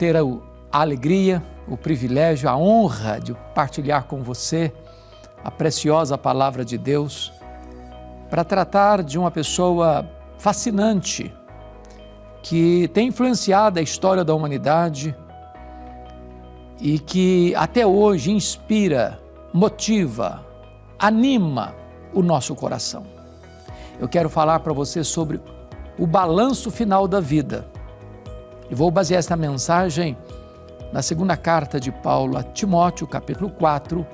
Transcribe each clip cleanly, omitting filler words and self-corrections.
ter a alegria, o privilégio, a honra de partilhar com você a preciosa palavra de Deus para tratar de uma pessoa fascinante que tem influenciado a história da humanidade e que até hoje inspira, motiva, anima o nosso coração. Eu quero falar para você sobre o balanço final da vida. E vou basear esta mensagem na segunda carta de Paulo a Timóteo, capítulo 4,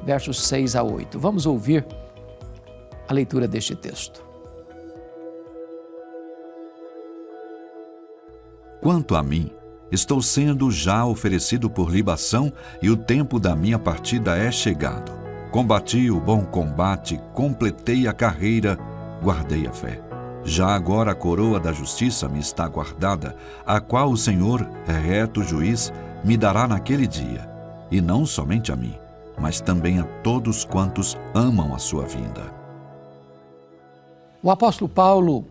versos 6 a 8. Vamos ouvir a leitura deste texto. Quanto a mim, estou sendo já oferecido por libação e o tempo da minha partida é chegado. Combati o bom combate, completei a carreira, guardei a fé. Já agora a coroa da justiça me está guardada, a qual o Senhor, reto juiz, me dará naquele dia, e não somente a mim, mas também a todos quantos amam a sua vinda. O apóstolo Paulo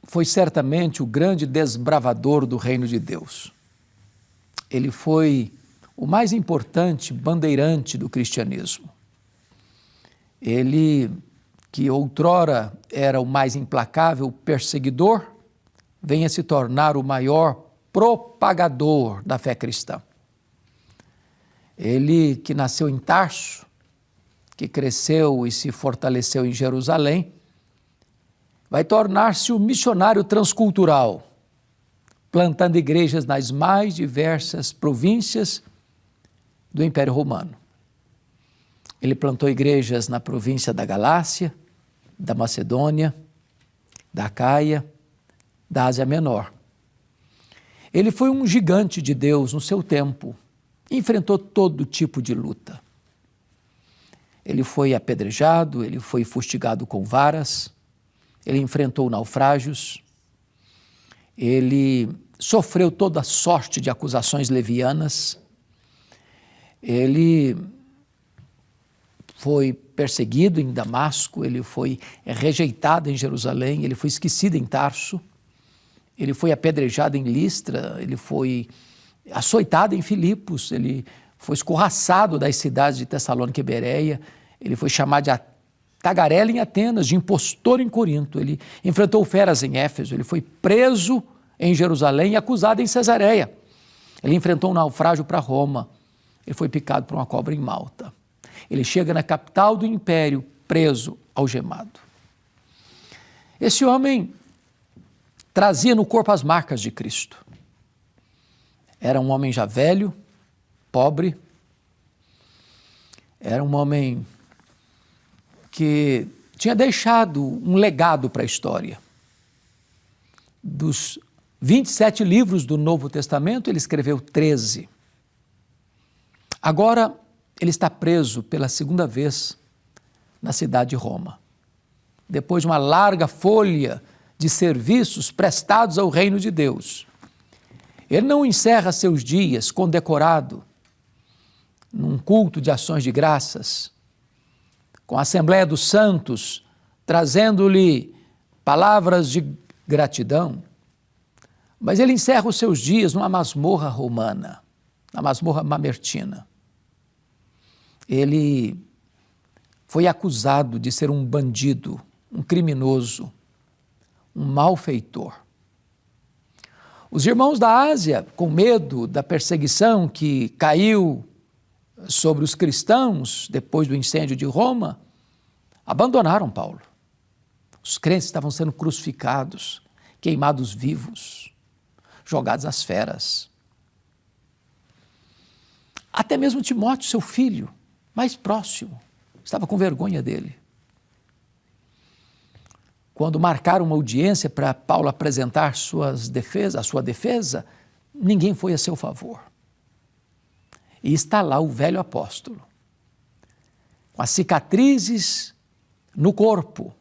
foi certamente o grande desbravador do reino de Deus. Ele foi o mais importante bandeirante do cristianismo. Ele, que outrora era o mais implacável perseguidor, vem a se tornar o maior propagador da fé cristã. Ele, que nasceu em Tarso, que cresceu e se fortaleceu em Jerusalém, vai tornar-se o missionário transcultural, plantando igrejas nas mais diversas províncias do Império Romano. Ele plantou igrejas na província da Galácia, da Macedônia, da Acaia, da Ásia Menor. Ele foi um gigante de Deus no seu tempo, enfrentou todo tipo de luta. Ele foi apedrejado, ele foi fustigado com varas, ele enfrentou naufrágios, ele sofreu toda sorte de acusações levianas, ele foi perseguido em Damasco, ele foi rejeitado em Jerusalém, ele foi esquecido em Tarso, ele foi apedrejado em Listra, ele foi açoitado em Filipos, ele foi escorraçado das cidades de Tessalônica e Bereia, ele foi chamado de tagarela em Atenas, de impostor em Corinto, ele enfrentou feras em Éfeso, ele foi preso em Jerusalém e acusado em Cesareia. Ele enfrentou um naufrágio para Roma, ele foi picado por uma cobra em Malta. Ele chega na capital do império, preso, algemado. Esse homem trazia no corpo as marcas de Cristo. Era um homem já velho, pobre, era um homem que tinha deixado um legado para a história. Dos 27 livros do Novo Testamento, ele escreveu 13. Agora, ele está preso pela segunda vez na cidade de Roma. Depois de uma larga folha de serviços prestados ao reino de Deus. Ele não encerra seus dias condecorado num culto de ações de graças, com a Assembleia dos Santos, trazendo-lhe palavras de gratidão, mas ele encerra os seus dias numa masmorra romana, na masmorra mamertina. Ele foi acusado de ser um bandido, um criminoso, um malfeitor. Os irmãos da Ásia, com medo da perseguição que caiu sobre os cristãos depois do incêndio de Roma, abandonaram Paulo. Os crentes estavam sendo crucificados, queimados vivos, jogados às feras. Até mesmo Timóteo, seu filho, mais próximo, estava com vergonha dele. Quando marcaram uma audiência para Paulo apresentar a sua defesa, ninguém foi a seu favor. E está lá o velho apóstolo, com as cicatrizes no corpo,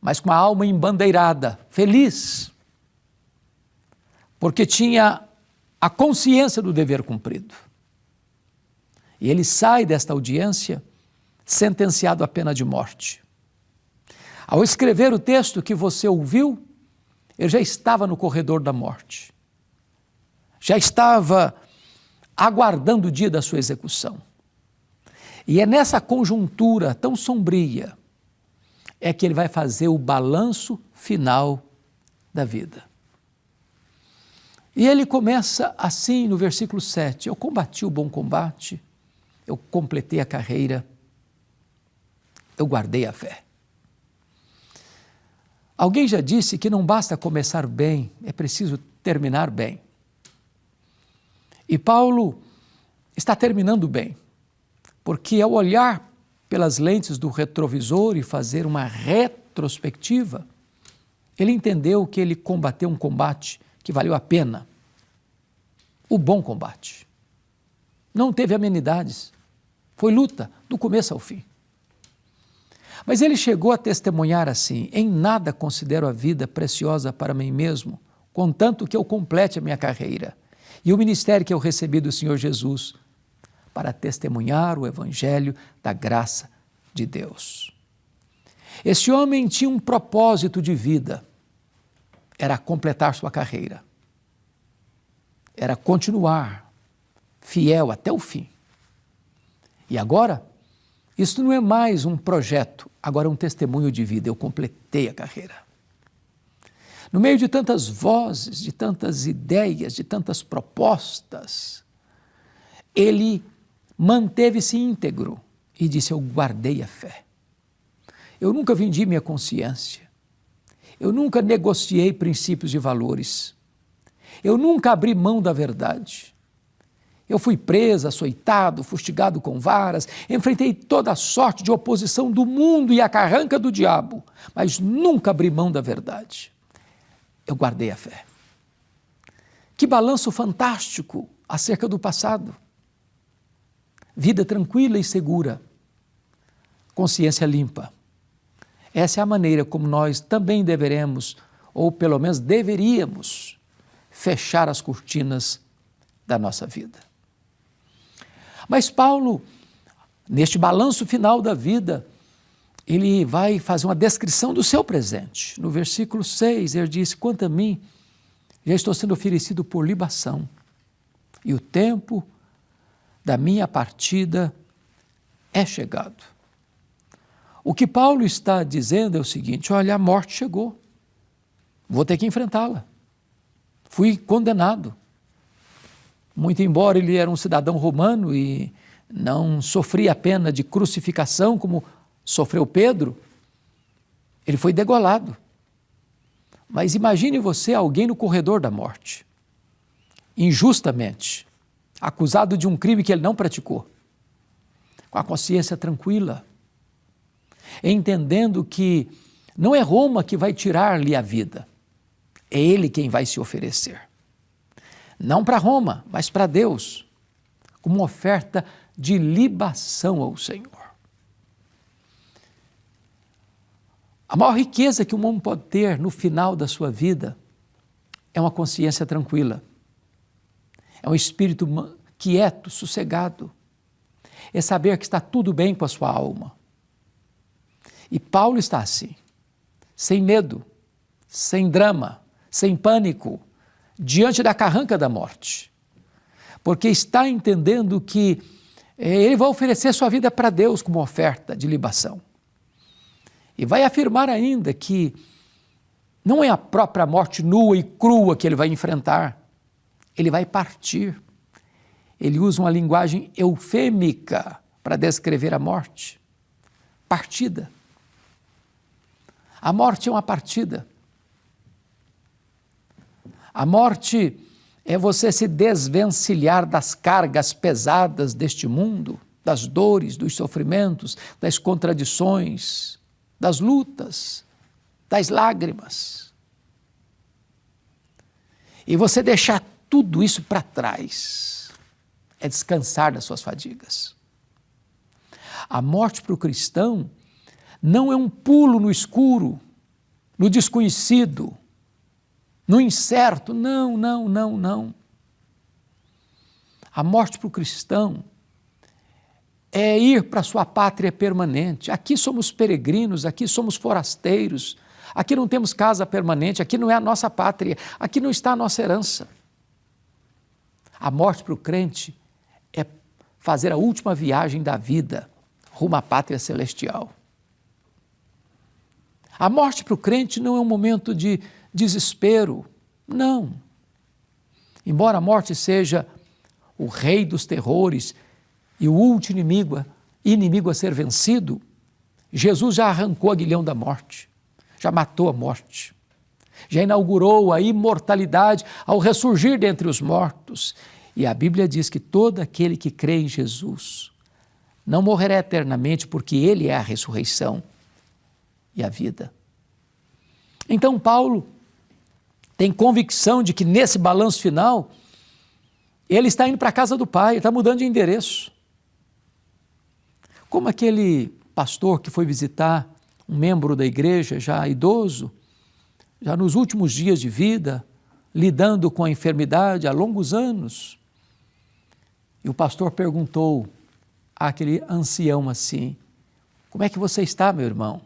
mas com a alma embandeirada, feliz, porque tinha a consciência do dever cumprido. E ele sai desta audiência sentenciado à pena de morte. Ao escrever o texto que você ouviu, ele já estava no corredor da morte. já estava aguardando o dia da sua execução. E é nessa conjuntura tão sombria é que ele vai fazer o balanço final da vida. E ele começa assim no versículo 7, eu combati o bom combate, eu completei a carreira, eu guardei a fé. Alguém já disse que não basta começar bem, é preciso terminar bem. E Paulo está terminando bem, porque ao olhar pelas lentes do retrovisor e fazer uma retrospectiva, ele entendeu que ele combateu um combate que valeu a pena, o bom combate. Não teve amenidades, foi luta do começo ao fim. Mas ele chegou a testemunhar assim, em nada considero a vida preciosa para mim mesmo, contanto que eu complete a minha carreira e o ministério que eu recebi do Senhor Jesus, para testemunhar o evangelho da graça de Deus. Esse homem tinha um propósito de vida, era completar sua carreira, era continuar fiel até o fim. E agora, isso não é mais um projeto, agora é um testemunho de vida, eu completei a carreira. No meio de tantas vozes, de tantas ideias, de tantas propostas, ele manteve-se íntegro e disse, eu guardei a fé. Eu nunca vendi minha consciência. Eu nunca negociei princípios e valores. Eu nunca abri mão da verdade. Eu fui preso, açoitado, fustigado com varas, enfrentei toda a sorte de oposição do mundo e a carranca do diabo, mas nunca abri mão da verdade. Eu guardei a fé. Que balanço fantástico acerca do passado. Vida tranquila e segura, consciência limpa. Essa é a maneira como nós também deveremos, ou pelo menos deveríamos, fechar as cortinas da nossa vida. Mas Paulo, neste balanço final da vida, ele vai fazer uma descrição do seu presente. No versículo 6, ele diz, quanto a mim, já estou sendo oferecido por libação, e o tempo da minha partida é chegado. O que Paulo está dizendo é o seguinte, olha, a morte chegou, vou ter que enfrentá-la. Fui condenado. Muito embora ele era um cidadão romano e não sofria a pena de crucificação como sofreu Pedro, ele foi degolado. Mas imagine você alguém no corredor da morte, injustamente, acusado de um crime que ele não praticou, com a consciência tranquila, entendendo que não é Roma que vai tirar-lhe a vida, é ele quem vai se oferecer. Não para Roma, mas para Deus, como uma oferta de libação ao Senhor. A maior riqueza que um homem pode ter no final da sua vida é uma consciência tranquila, é um espírito quieto, sossegado, é saber que está tudo bem com a sua alma. E Paulo está assim, sem medo, sem drama, sem pânico, diante da carranca da morte, porque está entendendo que ele vai oferecer sua vida para Deus como oferta de libação. E vai afirmar ainda que não é a própria morte nua e crua que ele vai enfrentar, ele vai partir. Ele usa uma linguagem eufêmica para descrever a morte. Partida. A morte é uma partida. A morte é você se desvencilhar das cargas pesadas deste mundo, das dores, dos sofrimentos, das contradições, das lutas, das lágrimas. E você deixar tudo isso para trás, é descansar das suas fadigas. A morte para o cristão não é um pulo no escuro, no desconhecido, no incerto, não. A morte para o cristão é ir para a sua pátria permanente. Aqui somos peregrinos, aqui somos forasteiros, aqui não temos casa permanente, aqui não é a nossa pátria, aqui não está a nossa herança. A morte para o crente é fazer a última viagem da vida rumo à pátria celestial. A morte para o crente não é um momento de desespero, não. Embora a morte seja o rei dos terrores e o último inimigo a ser vencido, Jesus já arrancou o aguilhão da morte, já matou a morte, já inaugurou a imortalidade ao ressurgir dentre os mortos. E a Bíblia diz que todo aquele que crê em Jesus não morrerá eternamente, porque Ele é a ressurreição e a vida. Então Paulo tem convicção de que nesse balanço final, ele está indo para a casa do Pai, está mudando de endereço. Como aquele pastor que foi visitar um membro da igreja já idoso, já nos últimos dias de vida, lidando com a enfermidade há longos anos. E o pastor perguntou àquele ancião assim: como é que você está, meu irmão?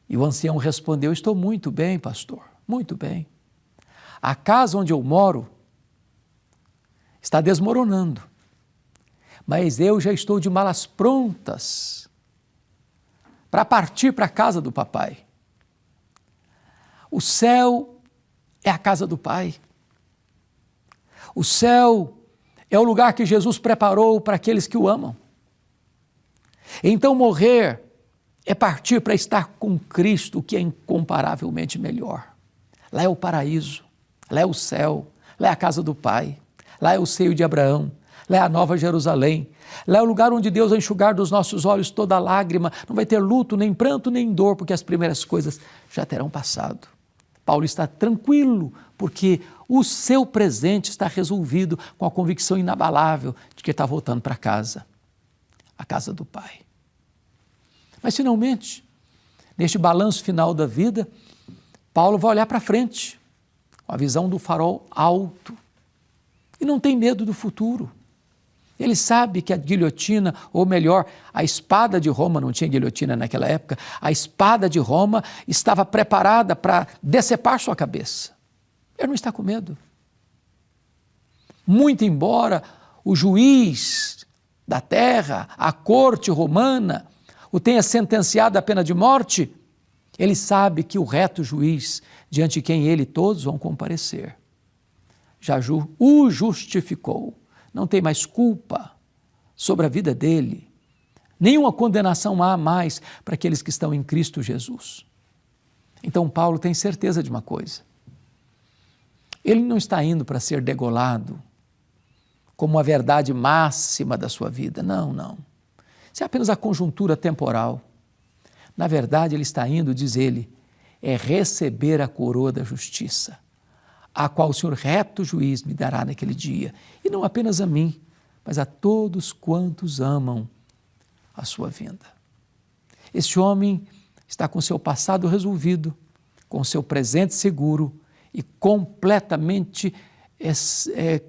E o ancião respondeu: estou muito bem, pastor, muito bem. A casa onde eu moro está desmoronando, mas eu já estou de malas prontas para partir para a casa do papai. O céu é a casa do Pai. O céu é o lugar que Jesus preparou para aqueles que o amam. Então morrer é partir para estar com Cristo, que é incomparavelmente melhor. Lá é o paraíso, lá é o céu, lá é a casa do Pai, lá é o seio de Abraão, lá é a Nova Jerusalém, lá é o lugar onde Deus vai enxugar dos nossos olhos toda lágrima, não vai ter luto, nem pranto, nem dor, porque as primeiras coisas já terão passado. Paulo está tranquilo, porque o seu presente está resolvido com a convicção inabalável de que está voltando para casa, a casa do Pai. Mas, finalmente, neste balanço final da vida, Paulo vai olhar para frente, com a visão do farol alto, e não tem medo do futuro. Ele sabe que a guilhotina, ou melhor, a espada de Roma, não tinha guilhotina naquela época, a espada de Roma estava preparada para decepar sua cabeça. Ele não está com medo. Muito embora o juiz da terra, a corte romana, o tenha sentenciado à pena de morte, ele sabe que o reto juiz, diante de quem ele e todos vão comparecer, já o justificou. Não tem mais culpa sobre a vida dele. Nenhuma condenação há mais para aqueles que estão em Cristo Jesus. Então Paulo tem certeza de uma coisa. Ele não está indo para ser degolado como a verdade máxima da sua vida. Não, não. Isso é apenas a conjuntura temporal. Na verdade, ele está indo, diz ele, é receber a coroa da justiça, a qual o Senhor reto juiz me dará naquele dia, e não apenas a mim, mas a todos quantos amam a sua vinda. Este homem está com seu passado resolvido, com seu presente seguro e completamente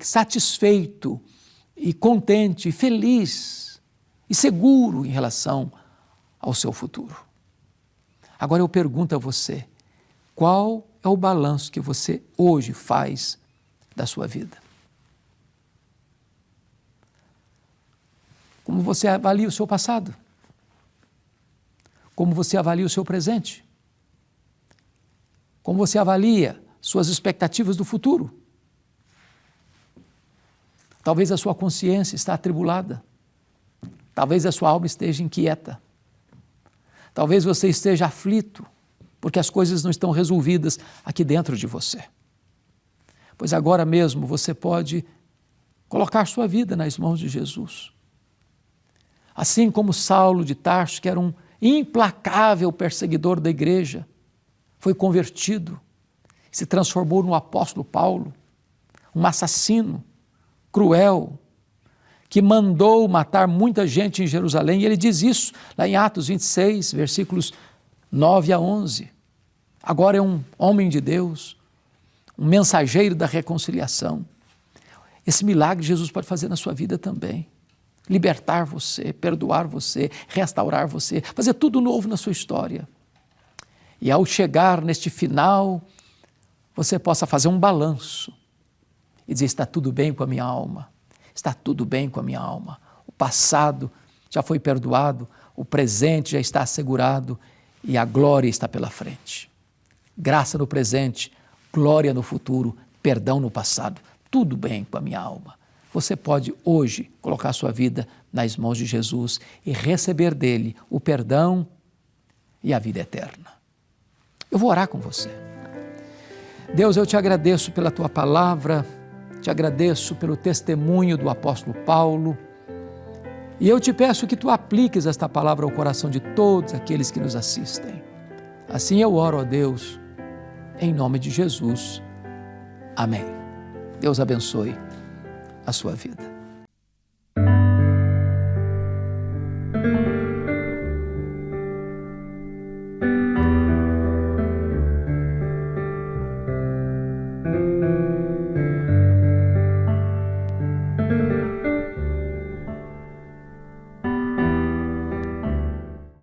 satisfeito e contente, feliz e seguro em relação ao seu futuro. Agora eu pergunto a você, qual é o balanço que você hoje faz da sua vida? Como você avalia o seu passado? Como você avalia o seu presente? Como você avalia suas expectativas do futuro? Talvez a sua consciência está atribulada. Talvez a sua alma esteja inquieta. Talvez você esteja aflito, porque as coisas não estão resolvidas aqui dentro de você. Pois agora mesmo você pode colocar sua vida nas mãos de Jesus. Assim como Saulo de Tarso, que era um implacável perseguidor da igreja, foi convertido, se transformou no apóstolo Paulo, um assassino cruel, que mandou matar muita gente em Jerusalém, e ele diz isso lá em Atos 26, versículos 9 a 11. Agora é um homem de Deus, um mensageiro da reconciliação. Esse milagre Jesus pode fazer na sua vida também. Libertar você, perdoar você, restaurar você, fazer tudo novo na sua história. E ao chegar neste final, você possa fazer um balanço e dizer: está tudo bem com a minha alma, está tudo bem com a minha alma. O passado já foi perdoado, o presente já está assegurado e a glória está pela frente. Graça no presente, glória no futuro, perdão no passado. Tudo bem com a minha alma. Você pode hoje colocar sua vida nas mãos de Jesus e receber dele o perdão e a vida eterna. Eu vou orar com você. Deus, eu te agradeço pela tua palavra, te agradeço pelo testemunho do apóstolo Paulo, e eu te peço que tu apliques esta palavra ao coração de todos aqueles que nos assistem. Assim eu oro a Deus, em nome de Jesus. Amém. Deus abençoe a sua vida.